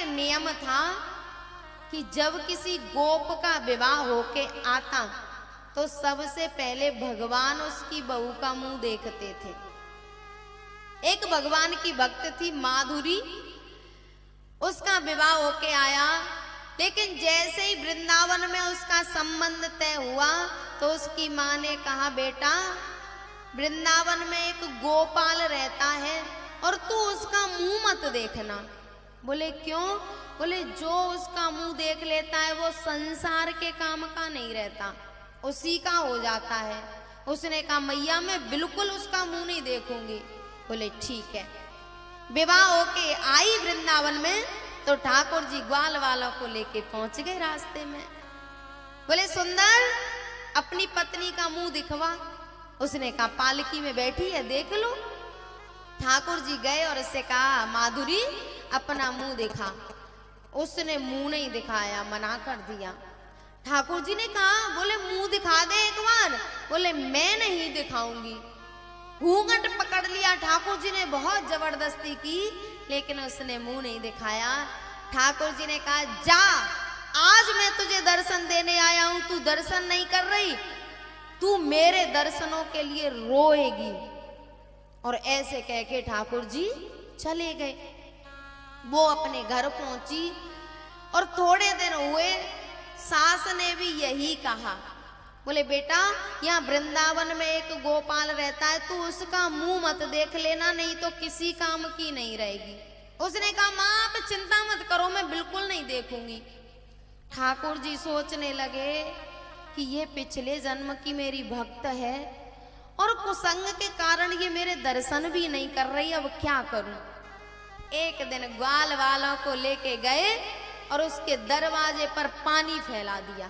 एक नियम था कि जब किसी गोप का विवाह होके आता तो सबसे पहले भगवान उसकी बहू का मुंह देखते थे। एक भगवान की भक्त थी माधुरी, उसका विवाह होके आया, लेकिन जैसे ही वृंदावन में उसका संबंध तय हुआ तो उसकी माँ ने कहा, बेटा वृंदावन में एक गोपाल रहता है और तू उसका मुंह मत देखना। बोले क्यों? बोले जो उसका मुंह देख लेता है वो संसार के काम का नहीं रहता, उसी का हो जाता है। उसने कहा मैया मैं बिल्कुल उसका मुंह नहीं देखूंगी। बोले ठीक है। विवाह होके आई वृंदावन में तो ठाकुर जी ग्वाल वालों को लेके पहुंच गए रास्ते में। बोले सुंदर अपनी पत्नी का मुंह दिखवा। उसने कहा पालकी में बैठी है देख लो। ठाकुर जी गए और उससे कहा माधुरी अपना मुंह दिखा। उसने मुंह नहीं दिखाया, मना कर दिया। ठाकुर जी ने कहा, बोले मुंह दिखा दे एक बार। बोले मैं नहीं दिखाऊंगी। घूंघट पकड़ लिया ठाकुर जी ने, बहुत जबरदस्ती की, लेकिन उसने मुंह नहीं दिखाया। ठाकुर जी ने कहा जा आज मैं तुझे दर्शन देने आया हूं, तू दर्शन नहीं कर रही, तू मेरे दर्शनों के लिए रोएगी। और ऐसे कह के ठाकुर जी चले गए। वो अपने घर पहुंची और थोड़े दिन हुए सास ने भी यही कहा। बोले बेटा यहाँ वृंदावन में एक गोपाल रहता है, तू उसका मुंह मत देख लेना, नहीं तो किसी काम की नहीं रहेगी। उसने कहा माँ आप चिंता मत करो, मैं बिल्कुल नहीं देखूंगी। ठाकुर जी सोचने लगे कि ये पिछले जन्म की मेरी भक्त है और कुसंग के कारण ये मेरे दर्शन भी नहीं कर रही, अब क्या करूं। एक दिन ग्वाल वालों को लेके गए और उसके दरवाजे पर पानी फैला दिया।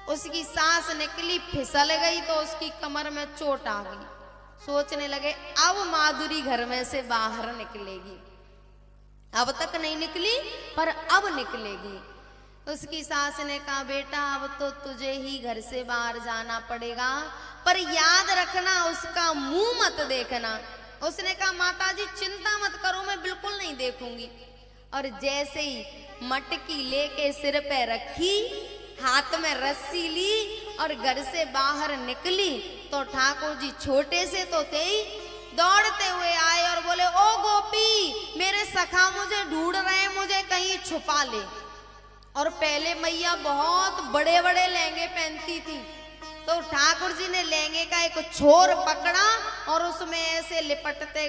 उसकी सांस निकली, फिसल गई तो उसकी कमर में चोट आ गई। सोचने लगे अब माधुरी घर में से बाहर निकलेगी। अब तक नहीं निकली पर अब निकलेगी। उसकी सास ने कहा बेटा अब तो तुझे ही घर से बाहर जाना पड़ेगा, पर याद रखना उसका मुंह मत देखना। उसने कहा माताजी चिंता मत करो, मैं बिल्कुल नहीं देखूंगी। और जैसे ही मटकी लेके सिर पे रखी, हाथ में रस्सी ली और घर से बाहर निकली तो ठाकुर जी छोटे से तो थे ही, दौड़ते हुए आए और बोले ओ गोपी मेरे सखा मुझे ढूंढ रहे हैं, मुझे कहीं छुपा ले। और पहले मैया बहुत बड़े बड़े लहंगे पहनती थी, तो ठाकुर जी ने लहंगे का एक छोर पकड़ा और उसमें ऐसे लिपटते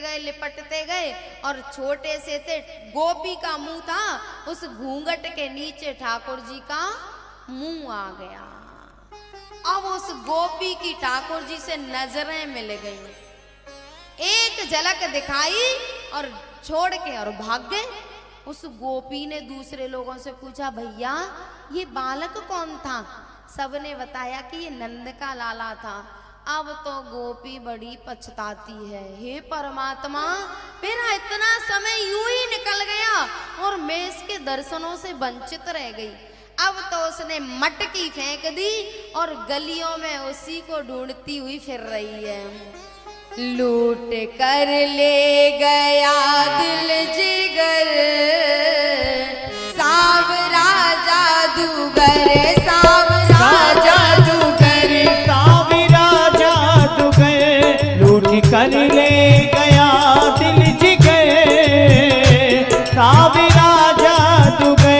गए और छोटे से थे, गोपी का मुंह था, उस घूंघट के नीचे ठाकुर जी का मुंह आ गया। अब उस गोपी की ठाकुर जी से नजरें मिल गई, एक झलक दिखाई और छोड़ के और भाग गए। उस गोपी ने दूसरे लोगों से पूछा भैया ये बालक कौन था? सबने बताया कि ये नंद का लाला था। अब तो गोपी बड़ी पछताती है, हे परमात्मा मेरा इतना समय यूं ही निकल गया और मैं इसके दर्शनों से वंचित रह गई। अब तो उसने मटकी फेंक दी और गलियों में उसी को ढूंढती हुई फिर रही है। लूट कर ले गया दिल जिगर, सावरा जादूगर, सावरा जादूगर, सावरा जादूगर, लूट कर ले गया दिल जिगर, सावरा जादूगर।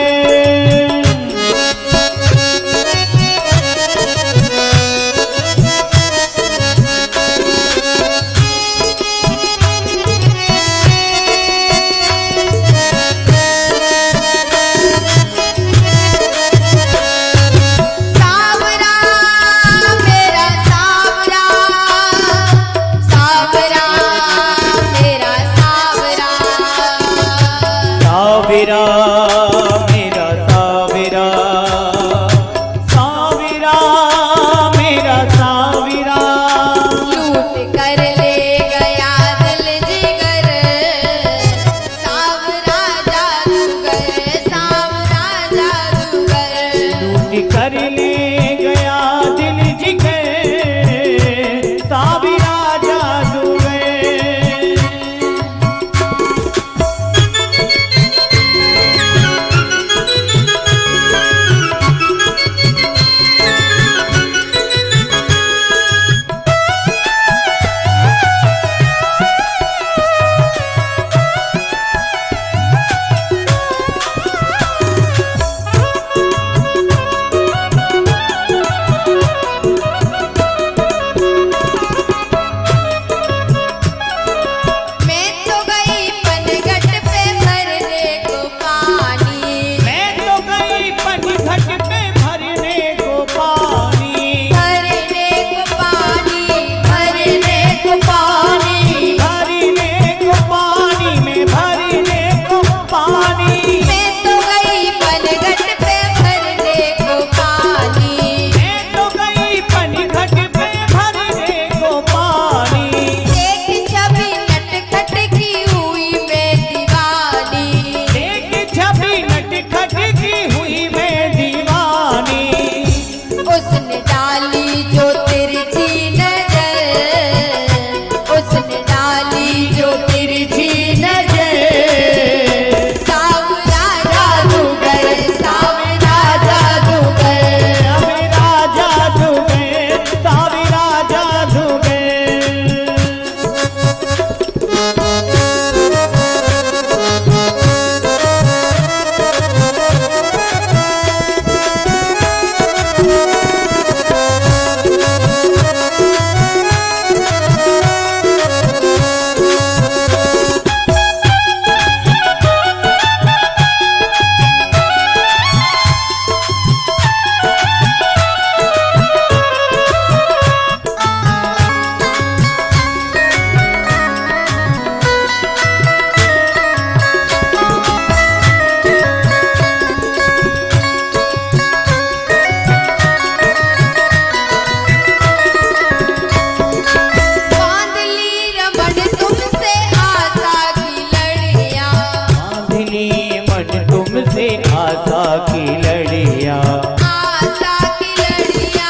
आशा की लड़िया, आशा की लड़िया,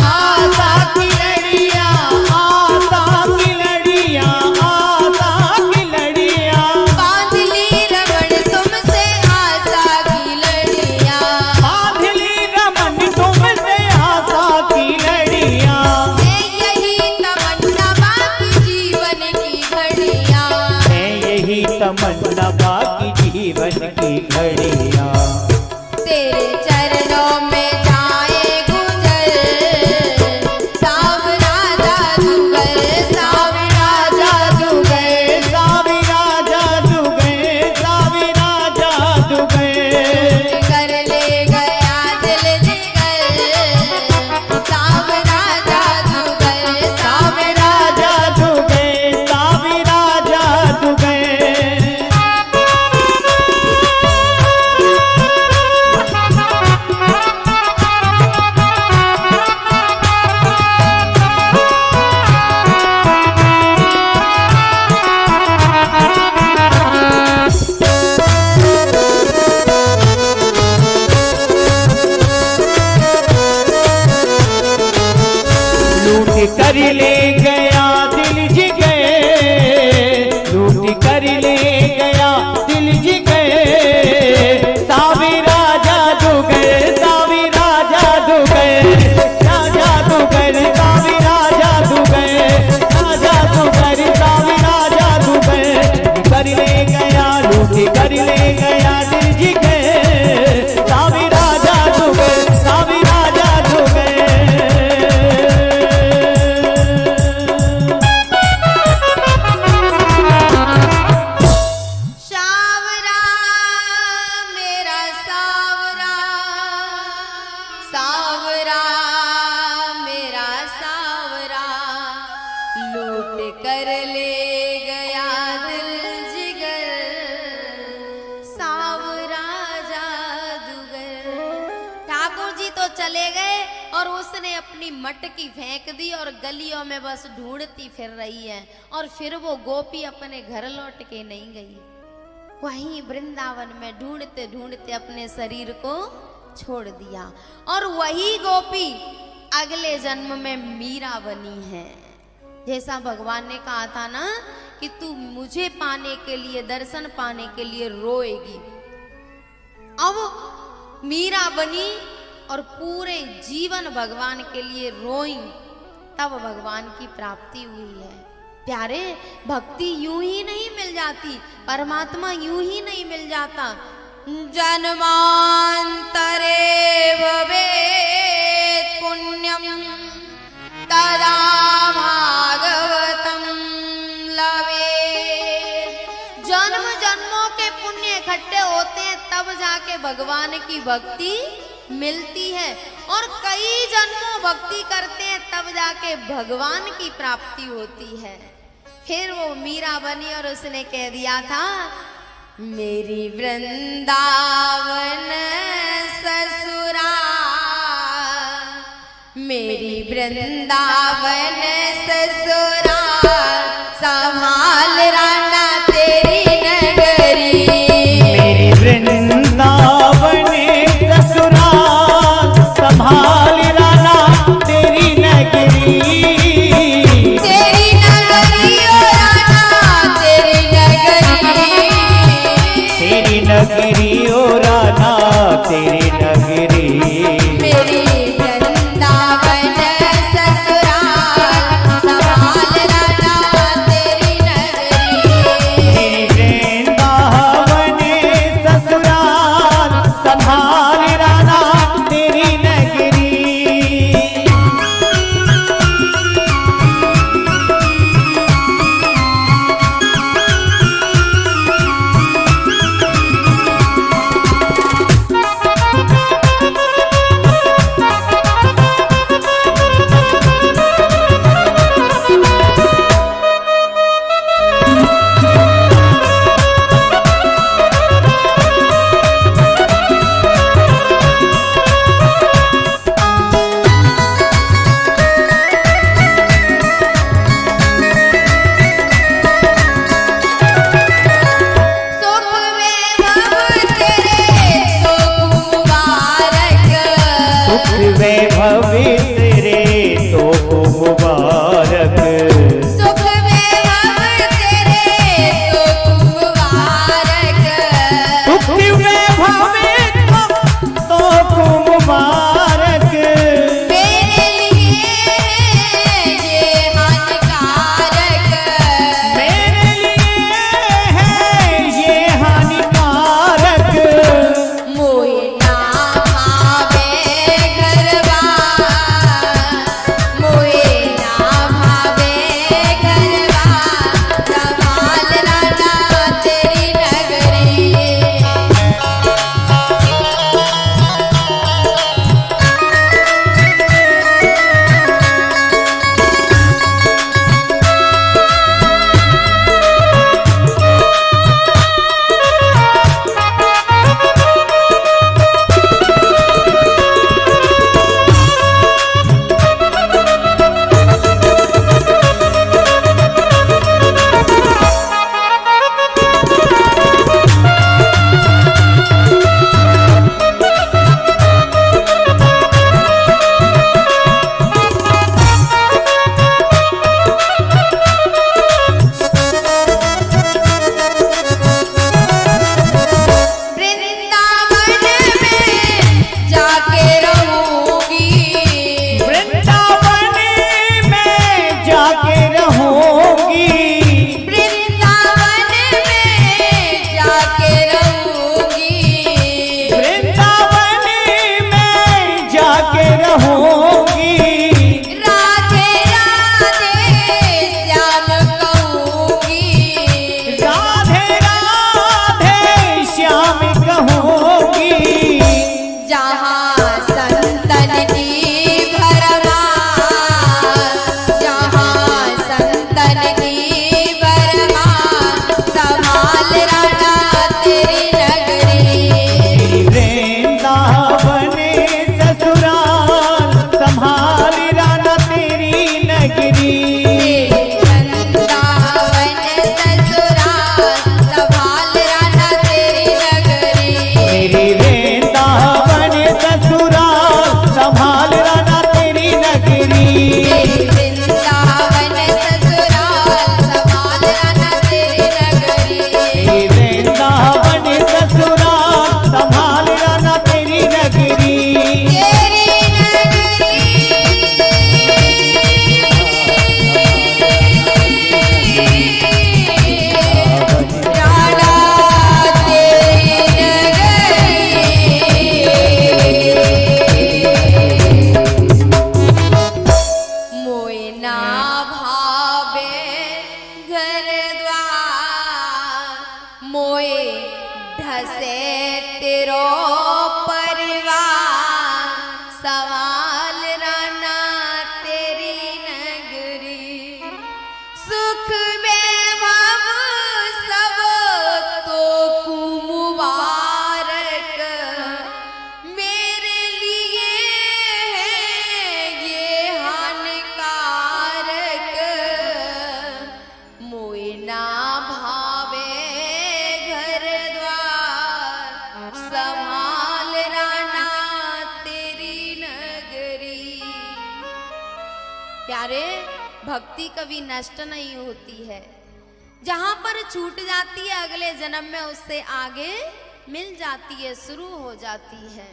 आशा की लड़िया, आशा की लड़िया, आशा की लड़िया, बांध ली रमण तुमसे आशा की लड़िया, बांध ली रमन तुमसे आशा की लड़िया, है यही तमन्ना बाकी जीवन की घड़िया, है यही तमन्ना बाकी जीवन की घड़िया। तेरे चरणों में जाए गुजर, सावरा जादूगर, सावरा जादूगर, साविरा जादूगर, साविरा जादूगर, कर ले गया दिल जिगर, सावरा जादूगर, साविरा जादूगर, साविरा जादूगर। लूट कर ले गया दिल जिगर, लूट कर ले गया दिल जिगर, साविरा जादूगर, साविरा जादूगर, जादूगर, साविरा जादूगर, जादूगर, साविरा जादूगर। कर ले गया, लूट कर ले गया दिल जिगर, साविरा जादूगर, साविरा जादूगर। सावरा मेरा सावरा, सावरा मेरा सावरा, लूट कर ले गया दिल जिगर, सावरा जादूगर। ठाकुर जी तो चले गए और उसने अपनी मटकी फेंक दी और गलियों में बस ढूंढती फिर रही है, और फिर वो गोपी अपने घर लौट के नहीं गई, वहीं वृंदावन में ढूंढते ढूंढते अपने शरीर को छोड़ दिया। और वही गोपी अगले जन्म में मीरा बनी है। जैसा भगवान ने कहा था ना कि तू मुझे पाने के लिए, दर्शन पाने के लिए रोएगी। अब मीरा बनी और पूरे जीवन भगवान के लिए रोई, तब भगवान की प्राप्ति हुई है। प्यारे, भक्ति यूं ही नहीं मिल जाती, परमात्मा यूं ही नहीं मिल जाता। जन्मांतरे भवेत् पुण्यम तदा भागवतम लवेत्। जन्म जन्मों के पुण्य इकट्ठे होते हैं तब जाके भगवान की भक्ति मिलती है, और कई जन्मों भक्ति करते हैं तब जाके भगवान की प्राप्ति होती है। फिर वो मीरा बनी और उसने कह दिया था, मेरी वृंदावन ससुराल, मेरी वृंदावन ससुराल, संभाल राना तेरी नगरी, मेरी वृंदावन ससुराल, संभाल राना तेरी नगरी, तेरी नगरी ओ राना तेरी नगरी, तेरी नगरी ओ राना तेरी नगरी। मेरी वृंदावन ससुराल, संभाल राना तेरी नगरी, मेरी वृंदावन ससुराल, संभाल राना तेरी नगरी। से तेरो परिवार, सवाल राना तेरी नगरी। सुख वैभव सब तो मुबारक, मेरे लिए है ये हानिकारक। मोए ना भावे घर द्वार, संभाल राना तेरी नगरी। प्यारे, भक्ति कभी नष्ट नहीं होती है, जहां पर छूट जाती है अगले जन्म में उससे आगे मिल जाती है, शुरू हो जाती है।